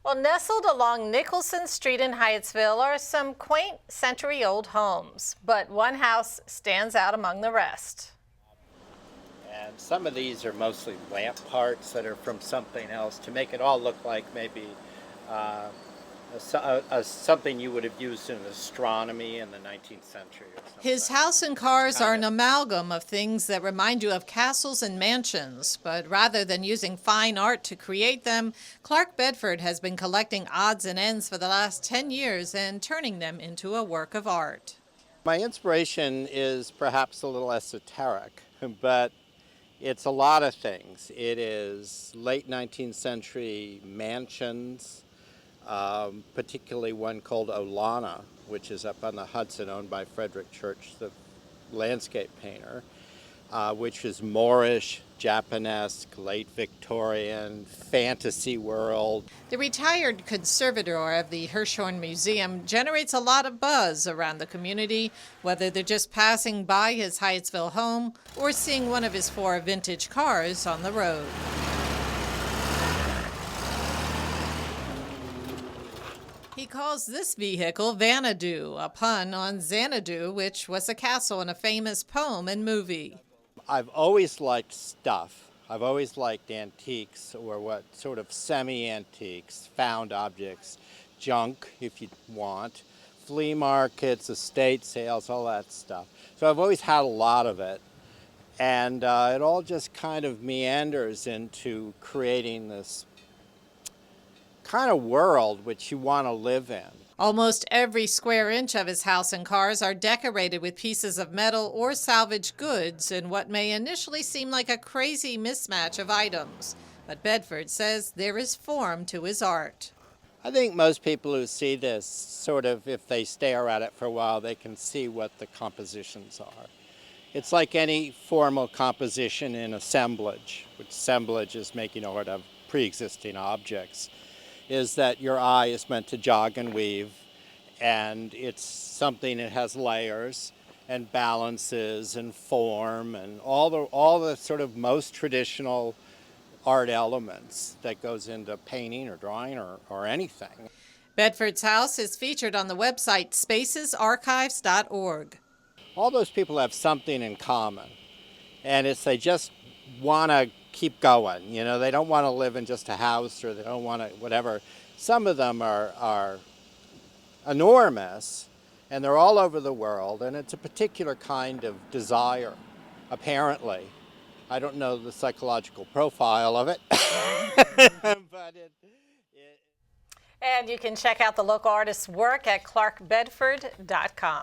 Well, nestled along Nicholson Street in Hyattsville are some quaint century-old homes, but one house stands out among the rest. And some of these are mostly lamp parts that are from something else to make it all look like maybe uh, something you would have used in astronomy in the 19th century or something. His house and cars are an amalgam of things that remind you of castles and mansions, but rather than using fine art to create them, Clarke Bedford has been collecting odds and ends for the last 10 years and turning them into a work of art. My inspiration is perhaps a little esoteric, but it's a lot of things. It is late 19th century mansions, particularly one called Olana, which is up on the Hudson, owned by Frederick Church, the landscape painter, which is Moorish, Japanesque, late Victorian, fantasy world. The retired conservator of the Hirshhorn Museum generates a lot of buzz around the community, whether they're just passing by his Hyattsville home or seeing one of his 4 vintage cars on the road. He calls this vehicle Vanadu, a pun on Xanadu, which was a castle in a famous poem and movie. I've always liked stuff. I've always liked antiques, or what sort of semi-antiques, found objects, junk if you want, flea markets, estate sales, all that stuff. So I've always had a lot of it. And it all just kind of meanders into creating this kind of world which you want to live in. Almost every square inch of his house and cars are decorated with pieces of metal or salvaged goods in what may initially seem like a crazy mismatch of items. But Bedford says there is form to his art. I think most people who see this, sort of, if they stare at it for a while, they can see what the compositions are. It's like any formal composition in assemblage, which assemblage is making art of pre-existing objects, is that your eye is meant to jog and weave, and it's something that has layers and balances and form and all the sort of most traditional art elements that goes into painting or drawing or anything. Bedford's house is featured on the website spacesarchives.org. All those people have something in common, and it's they just want to keep going. You know, they don't want to live in just a house, or they don't want to whatever. Some of them are enormous, and they're all over the world, and it's a particular kind of desire, apparently. I don't know the psychological profile of it, but And you can check out the local artist's work at clarkebedford.com.